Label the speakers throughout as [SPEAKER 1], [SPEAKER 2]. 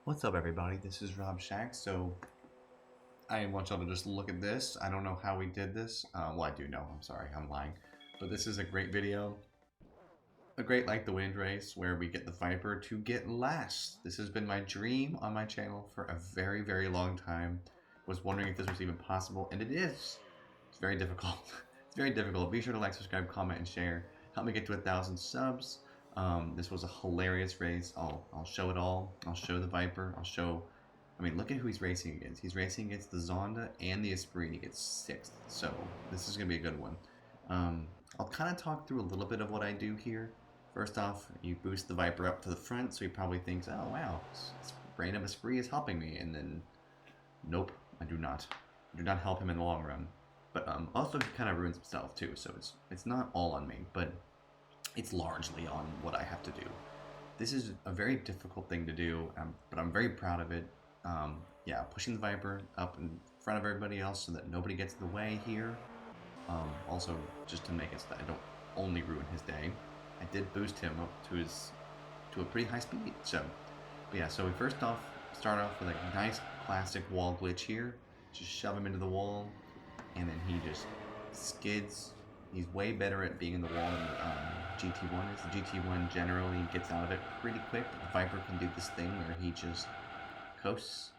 [SPEAKER 1] What's up, everybody? This is Rob Shack. So I want y'all to just look at this. I don't know how we did this. Well, I do know. I'm sorry, I'm lying. But this is a great video. A great like the wind race where we get the Viper to get last. This has been my dream on my channel for a very, very long time. Was wondering if this was even possible, and it is. It's very difficult. It's very difficult. Be sure to like, subscribe, comment, and share. Help me get to 1,000 subs. This was a hilarious race. I'll show it all. I'll show the Viper. I'll show. I mean, look at who he's racing against. He's racing against the Zonda and the Esprit, and he gets 6th. So this is gonna be a good one. I'll kind of talk through a little bit of what I do here. First off, you boost the Viper up to the front, so he probably thinks, oh wow, this random Esprit is helping me, and then, nope, I do not. I do not help him in the long run. But also he kind of ruins himself too, so it's not all on me, but it's largely on what I have to do. This is a very difficult thing to do, but I'm very proud of it. Yeah, pushing the Viper up in front of everybody else so that nobody gets in the way here. Also, just to make it so that I don't only ruin his day, I did boost him up to a pretty high speed. So, but yeah, so we first off start off with a nice classic wall glitch here. Just shove him into the wall, and then he just skids. He's way better at being in the wall than the GT1 is. The GT1 generally gets out of it pretty quick, but the Viper can do this thing where he just coasts,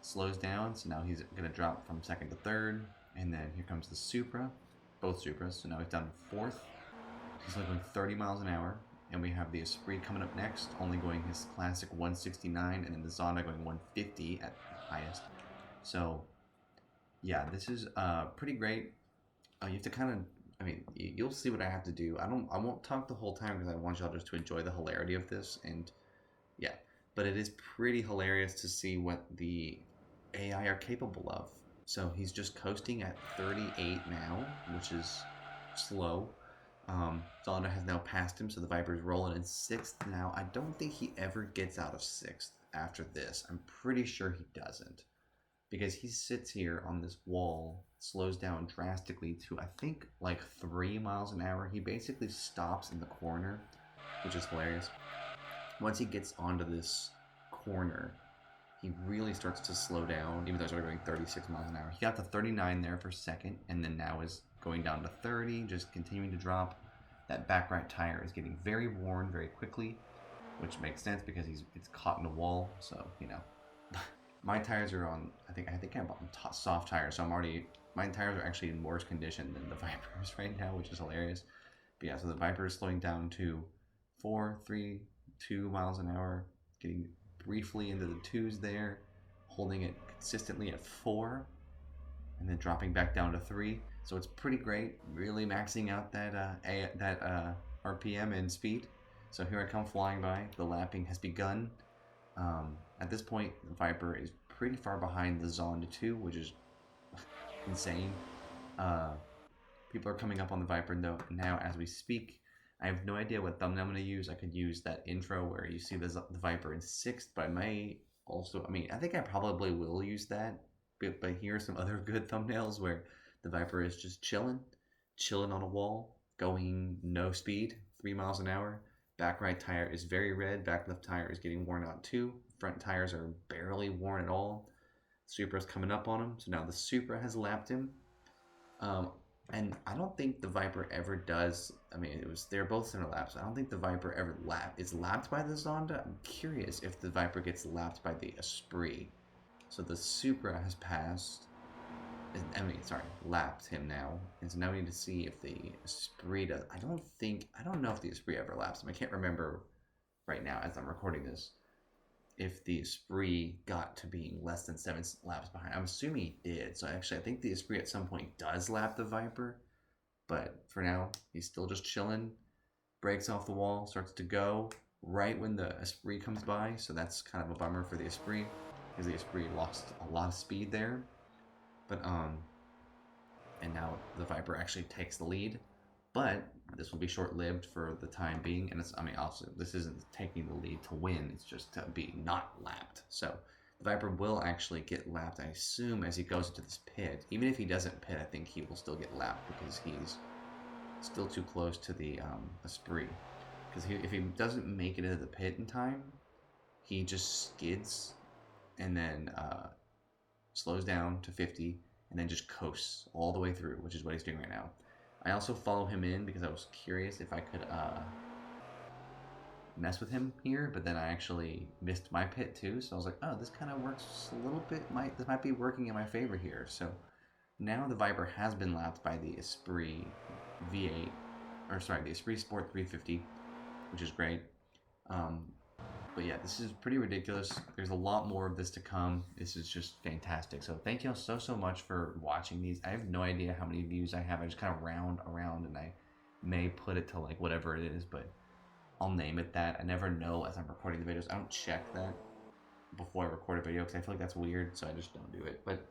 [SPEAKER 1] slows down, so now he's going to drop from 2nd to 3rd, and then here comes the Supra, both Supras, so now he's down to 4th. He's only going 30 miles an hour, and we have the Esprit coming up next, only going his classic 169, and then the Zonda going 150 at highest. So, yeah, this is pretty great. You have to kind of, I mean, you'll see what I have to do. I won't talk the whole time because I want y'all just to enjoy the hilarity of this, and yeah, but it is pretty hilarious to see what the AI are capable of. So he's just coasting at 38 now, which is slow. Zonda has now passed him, so the Viper's rolling in 6th now. I don't think he ever gets out of 6th after this. I'm pretty sure he doesn't. Because he sits here on this wall, slows down drastically to, I think, like 3 miles an hour. He basically stops in the corner, which is hilarious. Once he gets onto this corner, he really starts to slow down, even though he's already going 36 miles an hour. He got to 39 there for 2nd, and then now is going down to 30, just continuing to drop. That back right tire is getting very worn very quickly, which makes sense because it's caught in a wall, so, you know. My tires are on, I think I bought soft tires, so my tires are actually in worse condition than the Vipers right now, which is hilarious. But yeah, so the Viper is slowing down to 4, 3, 2 miles an hour, getting briefly into the 2s there, holding it consistently at 4, and then dropping back down to 3. So it's pretty great, really maxing out that RPM and speed. So here I come flying by. The lapping has begun. At this point, the Viper is pretty far behind the Zonda 2, which is insane. People are coming up on the Viper now as we speak. I have no idea what thumbnail I'm going to use. I could use that intro where you see the Viper in 6th, but I may also, I mean, I think I probably will use that, but here are some other good thumbnails where the Viper is just chilling on a wall, going no speed, 3 miles an hour. Back right tire is very red, back left tire is getting worn out too. Front tires are barely worn at all. Supra's coming up on him, so now the Supra has lapped him. And I don't think the Viper ever does. I mean, they're both center laps. I don't think the Viper ever is lapped by the Zonda. I'm curious if the Viper gets lapped by the Esprit. So the Supra has passed. Lapped him now. And so now we need to see if the Esprit does. I don't know if the Esprit ever laps him. I can't remember right now as I'm recording this if the Esprit got to being less than 7 laps behind. I'm assuming he did. So actually, I think the Esprit at some point does lap the Viper. But for now, he's still just chilling. Breaks off the wall, starts to go right when the Esprit comes by. So that's kind of a bummer for the Esprit, because the Esprit lost a lot of speed there. But and now the Viper actually takes the lead. But this will be short-lived for the time being, and also this isn't taking the lead to win; it's just to be not lapped. So the Viper will actually get lapped, I assume, as he goes into this pit. Even if he doesn't pit, I think he will still get lapped because he's still too close to the Esprit. Because if he doesn't make it into the pit in time, he just skids and then slows down to 50, and then just coasts all the way through, which is what he's doing right now. I also follow him in because I was curious if I could mess with him here, but then I actually missed my pit too, so I was like, oh, this kind of works a little bit, this might be working in my favor here. So now the Viper has been lapped by the Esprit V8, or sorry, the Esprit Sport 350, which is great. But yeah, this is pretty ridiculous. There's a lot more of this to come. This is just fantastic. So thank you all so much for watching these. I have no idea how many views I have. I just kind of round around, and I may put it to like whatever it is, but I'll name it that. I never know as I'm recording the videos. I don't check that before I record a video because I feel like that's weird, so I just don't do it. But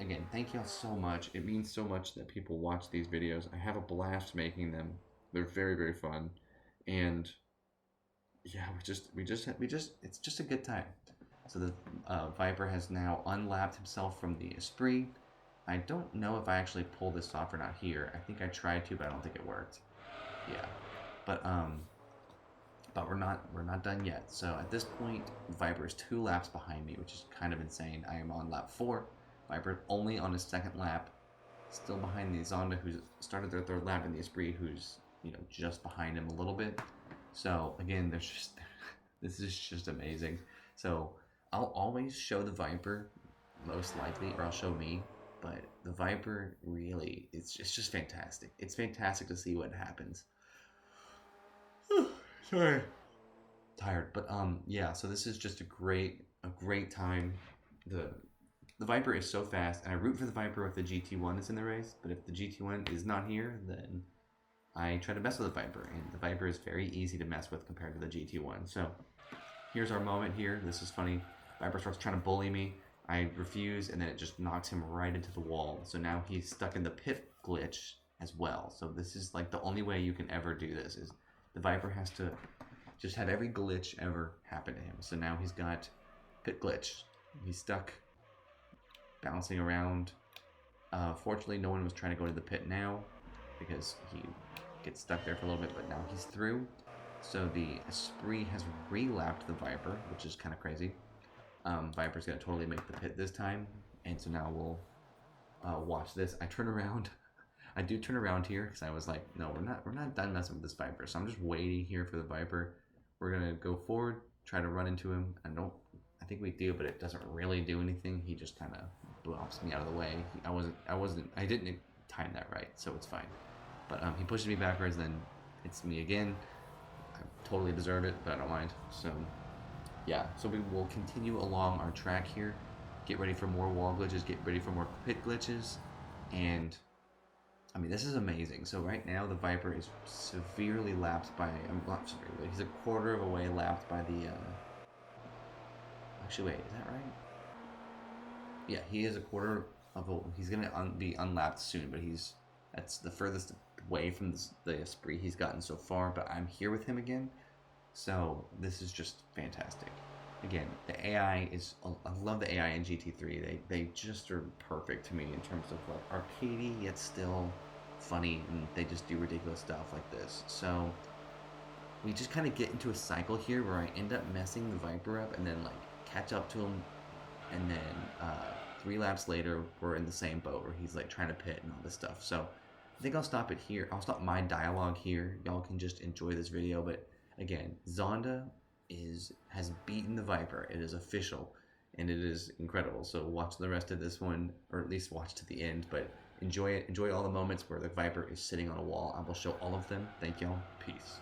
[SPEAKER 1] again, thank you all so much. It means so much that people watch these videos. I have a blast making them. They're very fun, and yeah, it's just a good time. So the Viper has now unlapped himself from the Esprit. I don't know if I actually pulled this off or not here. I think I tried to, but I don't think it worked. Yeah, but we're not done yet. So at this point, Viper is 2 laps behind me, which is kind of insane. I am on lap 4. Viper only on his 2nd lap, still behind the Zonda, who's started their 3rd lap, and the Esprit, who's just behind him a little bit. So again, this is just amazing. So I'll always show the Viper, most likely, or I'll show me. But the Viper really, it's just fantastic. It's fantastic to see what happens. Sorry, tired. But yeah. So this is just a great time. The Viper is so fast, and I root for the Viper if the GT1 is in the race. But if the GT1 is not here, then I try to mess with the Viper, and the Viper is very easy to mess with compared to the GT1. So here's our moment here. This is funny. Viper starts trying to bully me. I refuse, and then it just knocks him right into the wall. So now he's stuck in the pit glitch as well. So this is like the only way you can ever do this is the Viper has to just have every glitch ever happen to him. So now he's got pit glitch. He's stuck, bouncing around. Fortunately, no one was trying to go to the pit now because he gets stuck there for a little bit, but now he's through. So the Esprit has relapped the Viper, which is kind of crazy. Viper's gonna totally make the pit this time, and so now we'll watch this. I turn around. I do turn around here because I was like, no, we're not done messing with this Viper. So I'm just waiting here for the Viper. We're gonna go forward, try to run into him. I think we do, but it doesn't really do anything. He just kind of bumps me out of the way. I didn't time that right, so it's fine. But he pushes me backwards, then it's me again. I totally deserve it, but I don't mind. So yeah, so we will continue along our track here. Get ready for more wall glitches, get ready for more pit glitches, and I mean, this is amazing. So right now the Viper is severely lapped by, not severely, he's a quarter of a way lapped by the, actually wait, is that right? Yeah, he is a quarter of a, he's going to be unlapped soon, but that's the furthest away from the Esprit he's gotten so far, but I'm here with him again. So this is just fantastic. Again, the AI is, I love the AI in GT3. They just are perfect to me in terms of like arcadey yet still funny, and they just do ridiculous stuff like this. So we just kind of get into a cycle here where I end up messing the Viper up and then like catch up to him, and then 3 laps later we're in the same boat where he's like trying to pit and all this stuff. So I think I'll stop it here. I'll stop my dialogue here. Y'all can just enjoy this video, but again, Zonda has beaten the Viper. It is official, and it is incredible. So watch the rest of this one, or at least watch to the end, but enjoy it. Enjoy all the moments where the Viper is sitting on a wall. I will show all of them. Thank y'all. Peace.